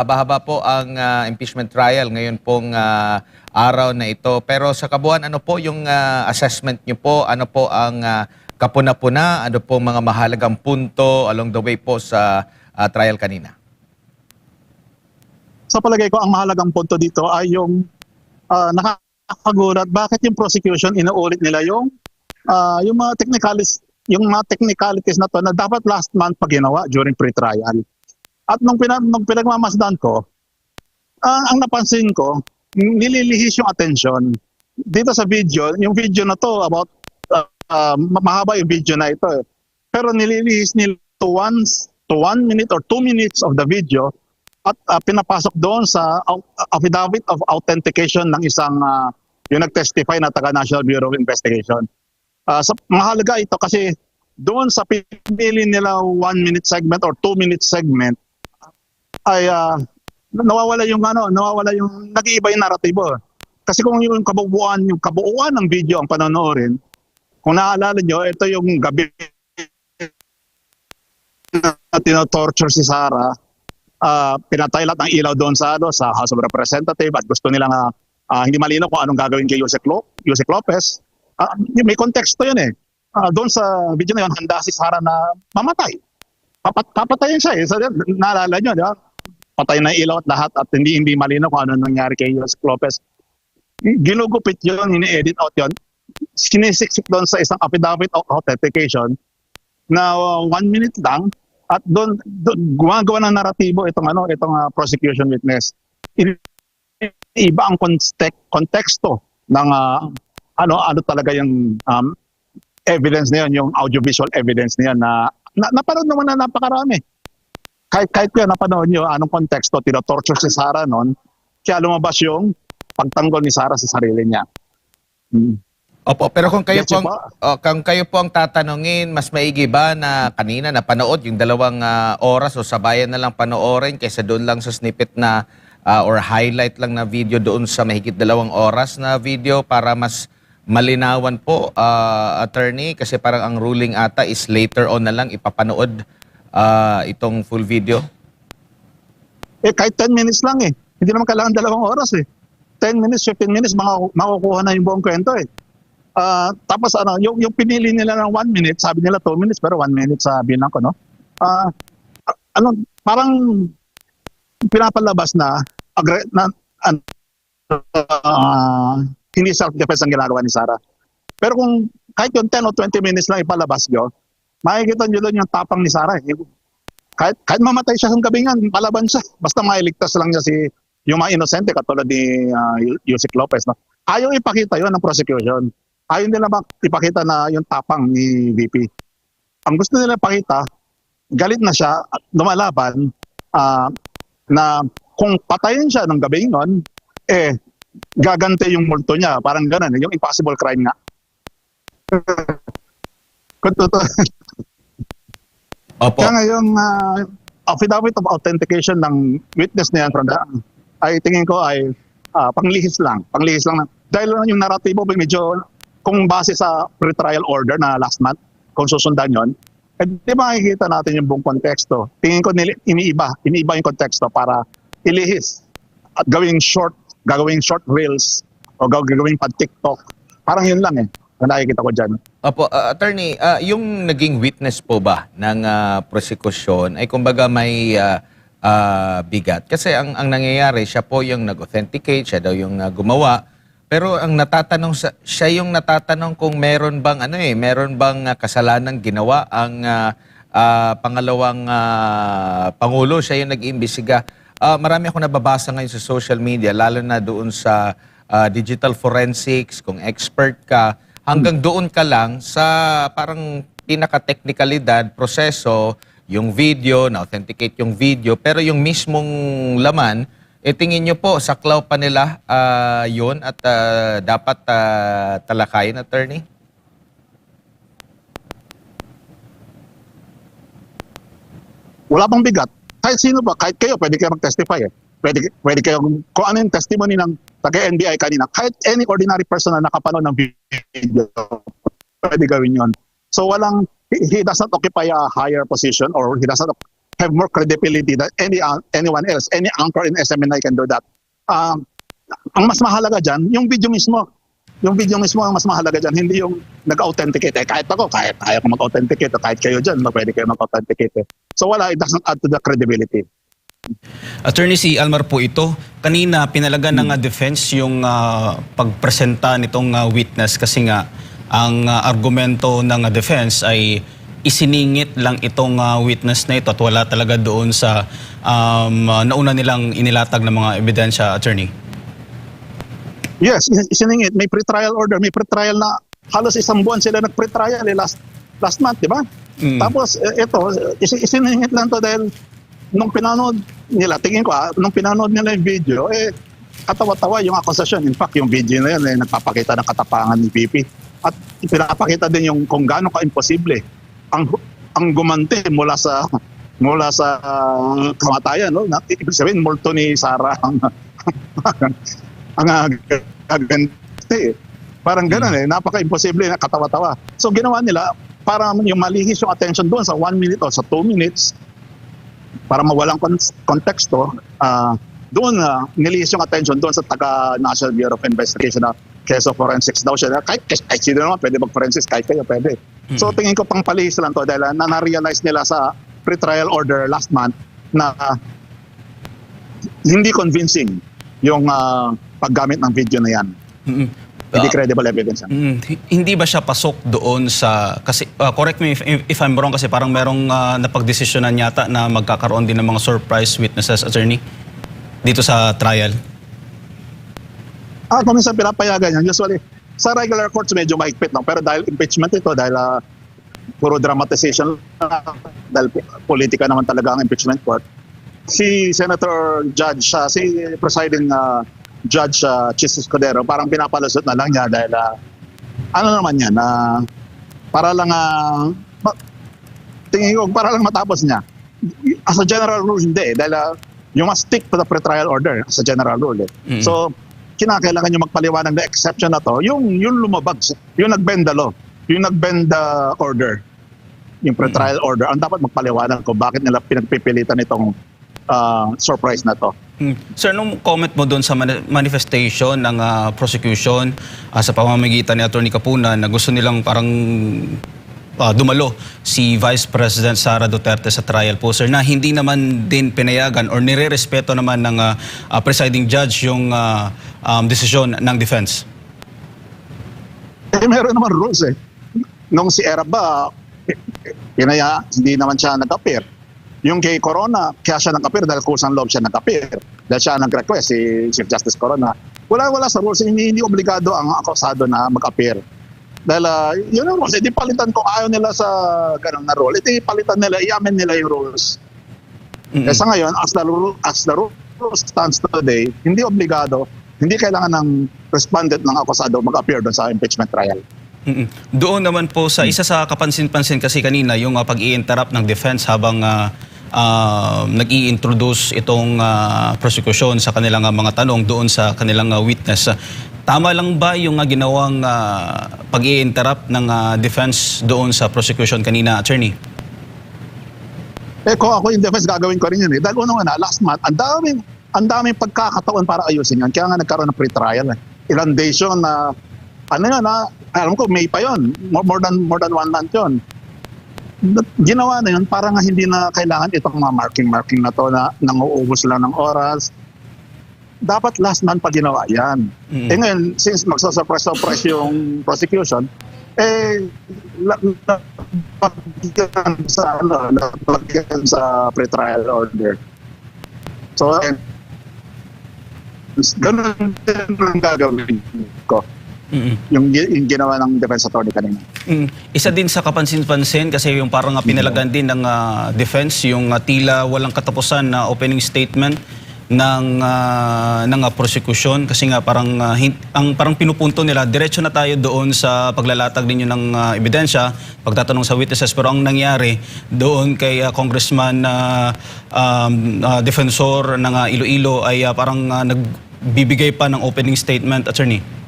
Haba-haba po ang impeachment trial ngayon pong araw na ito. Pero sa kabuuan, ano po yung assessment niyo po? Ano po ang kapuna-puna? Ano po mga mahalagang punto along the way po sa trial kanina? Sa palagay ko, ang mahalagang punto dito ay yung nakakagulat bakit yung prosecution inuulit nila yung mga technicalities na to na dapat last month pa ginawa during pre-trial. At nung pinagmamasdan ko, ang napansin ko, nililihis yung attention. Dito sa video, yung video na to about, mahaba yung video na ito eh. Pero nililihis nila to 1 minute or 2 minutes of the video at pinapasok doon sa affidavit of authentication ng isang yung nag-testify na taga-National Bureau of Investigation. Mahalaga ito kasi doon sa pinili nila 1 minute segment or 2 minute segment ay nawawala yung nag-iiba yung naratibo. Kasi kung yung kabuuan ng video ang panonoorin, kung naaalala nyo, ito yung gabi na tino-torture si Sara. Pinatay lahat ng ilaw doon sa House of Representatives at gusto nilang hindi malinaw kung anong gagawin kay Yusek Lopez. May konteksto yun eh. Doon sa video na yun, handa si Sara na mamatay. Papatayin siya eh. So, naalala nyo, di ba? Patay na ilaw at lahat at hindi malinaw kung ano nangyari kay Yusek Lopez. Ginugupit yun, ini-edit out yun. Sinisiksik doon sa isang affidavit of authentication na 1 minute lang at doon gumagawa ng naratibo itong prosecution witness. Iba ang konteksto ng ano talaga yung evidence na yun, yung audiovisual evidence na yan na napanood naman na napakarami. Kahit kaya napanood nyo anong konteksto, tino-torture si Sara noon, kaya lumabas yung pagtanggol ni Sara sa sarili niya. Opo, pero kung kayo po ang tatanungin, mas maigi ba na kanina napanood yung 2 oras o sabayan na lang panoorin kaysa doon lang sa snippet na or highlight lang na video doon sa mahigit 2 oras na video para mas malinawan po, attorney, kasi parang ang ruling ata is later on na lang ipapanood itong full video? Kahit 10 minutes lang eh. Hindi naman kailangan 2 oras eh. 10 minutes, 15 minutes, makukuha na yung buong kwento eh. Tapos yung pinili nila ng 1 minute, sabi nila 2 minutes, pero 1 minute sabi lang ko, no? Parang pinapalabas na hindi self-defense ang ginagawa ni Sara. Pero kung kahit yung 10 o 20 minutes lang ipalabas nyo, makikita nyo doon yung tapang ni Sara. Kahit mamatay siya sa gabi nga, palaban siya. Basta mailigtas lang niya yung mga inosente katulad ni Yusek Lopez. No? Ayaw ipakita yun ng prosecution. Ayaw nila ipakita na yung tapang ni VP. Ang gusto nila ipakita, galit na siya at lumalaban na kung patayin siya ng gabi nun, gagante yung multo niya. Parang ganun, yung impossible crime nga. Opo. Kaya ngayon, affidavit of authentication ng witness na yan ay tingin ko ay panglihis lang. Dahil yung narratibo medyo, kung base sa pre-trial order na last month, kung susundan yun, di ba makikita natin yung buong konteksto. Tingin ko iniiba yung konteksto para ilihis at gawing short reels o gawing pag-TikTok. Parang yun lang eh. Nakikita ko dyan. Opo, attorney, yung naging witness po ba ng prosecution ay kumbaga may bigat? Kasi ang nangyayari, siya po yung nag-authenticate, siya daw yung gumawa. Pero ang natatanong, siya yung natatanong kung meron bang kasalanang ginawa ang pangalawang Pangulo, siya yung nag-iimbestiga. Marami akong nababasa ngayon sa social media, lalo na doon sa digital forensics, kung expert ka, hanggang doon ka lang sa parang pinaka-technicalidad, proseso, yung video, na-authenticate yung video, pero yung mismong laman, tingin nyo po, saklaw pa nila yun at dapat talakayin, attorney? Wala pang bigat. Kahit sino ba, kahit kayo, pwede kayo mag-testify eh. Pwede kayo, kung ano yung testimony ng taga-NBI kanina, kahit any ordinary person na nakapanood ng video, pwede gawin yun. So he does not occupy a higher position or he does not have more credibility than anyone else. Any anchor in SMNI can do that. Ang mas mahalaga dyan, yung video mismo. Yung video mismo ang mas mahalaga dyan, hindi yung nag-authenticate. Kahit ako, kahit kaya ko mag-authenticate, kahit kayo dyan, pwede kayo mag-authenticate. So wala, it doesn't add to the credibility. Attorney, si Almar po ito. Kanina, pinalagan ng defense yung pagpresenta nitong witness kasi nga ang argumento ng defense ay isiningit lang itong witness na ito at wala talaga doon sa nauna nilang inilatag ng mga ebidensya, Attorney. Yes, isiningit. May pre-trial order. May pre-trial na halos isang buwan sila nag-pre-trial last month, di ba? Tapos ito, isiningit lang to dahil nung pinanood nila, tingin ko nung pinanood nila yung video, katawa-tawa yung akusasyon. In fact, yung video na yun, nagpapakita ng katapangan ni VP. At pinapakita din yung kung gaano ka-imposible ang gumante mula sa kamatayan. No? Ibig sabihin, multo ni Sarah ang gagante. Parang gano'n napaka-imposible na katawa-tawa. So ginawa nila para yung malihis yung attention doon sa 1 minute o sa 2 minutes para mawalang konteksto, doon nilihis yung attention doon sa taga-National Bureau of Investigation na keso forensics daw siya. Kahit sino naman pwede mag-forensics, kahit kayo pwede. So tingin ko pang palihis lang to dahil na-realize nila sa pre-trial order last month na hindi convincing yung paggamit ng video na yan. Hindi credible evidence yan. Hindi ba siya pasok doon sa, kasi correct me if I'm wrong, kasi parang merong napagdesisyonan yata na magkakaroon din ng mga surprise witnesses, Attorney, dito sa trial? Kung minsan pinapayagan yan, usually sa regular courts medyo mahigpit lang, pero dahil impeachment ito, dahil puro dramatization dahil politika naman talaga ang impeachment court, si Senator Judge, si presiding Judge Chis Escudero, parang pinapalusot na lang niya dahil ano naman yan, para lang tingin ko, para lang matapos niya. As a general rule, hindi dahil you must stick to the pre-trial order as a general rule. So, kinakailangan nyo magpaliwanag na exception na to, yung lumabag, yung nag-bend the law, yung nag-bend the order, yung pre-trial order, ang dapat magpaliwanag ko bakit nila pinagpipilitan itong surprise na to. Sir, nung comment mo doon sa manifestation ng prosecution sa pamamagitan ni Atty. Capuna na gusto nilang parang dumalo si Vice President Sara Duterte sa trial po, sir, na hindi naman din pinayagan or nire-respeto naman ng presiding judge yung desisyon ng defense? Meron naman rules Nung si Erba, hindi naman siya nag-appear. Yung kay Corona, kaya siya nag-appear dahil kusang loob siya nag-appear. Dahil siya nag-request, si Chief Justice Corona. Wala sa rules, hindi obligado ang akusado na mag-appear. Dahil yun ang rules, hindi palitan kung ayaw nila sa ganun na rule. Hindi palitan nila, i-amen nila yung rules. Sa ngayon, as the rules stands today, hindi obligado, hindi kailangan ng respondent ng akusado mag-appear doon sa impeachment trial. Doon naman po sa isa sa kapansin-pansin kasi kanina yung pag-i-interrupt ng defense habang nag-i-introduce itong prosecution sa kanilang mga tanong doon sa kanilang witness. Tama lang ba yung ginawang pag-i-interrupt ng defense doon sa prosecution kanina, Attorney? Kung ako yung defense, gagawin ko rin yun. Dahil una, last month, ang daming pagkakataon para ayusin yan. Kaya nga nagkaroon ng pre-trial. Ilang days yun na, alam ko, May pa yun. More than 1 month yun. Ginawa na yun, para nga hindi na kailangan itong mga marking na to na nanguubos lang ng oras. Dapat last month pa ginawa yan. Ngayon, since magsasurprise yung prosecution, napagyan sa pre-trial order. So, ganun din ang gagawin ko. Yung ginawa ng defense attorney kanina. Isa din sa kapansin-pansin kasi yung parang pinalagan din ng defense yung tila walang katapusan na opening statement ng prosecution kasi nga parang ang parang pinupunto nila diretso na tayo doon sa paglalatag ninyo ng ebidensya, pagtatanong sa witnesses, pero ang nangyari doon kay Congressman defensor ng Iloilo ay parang nagbibigay pa ng opening statement, Attorney.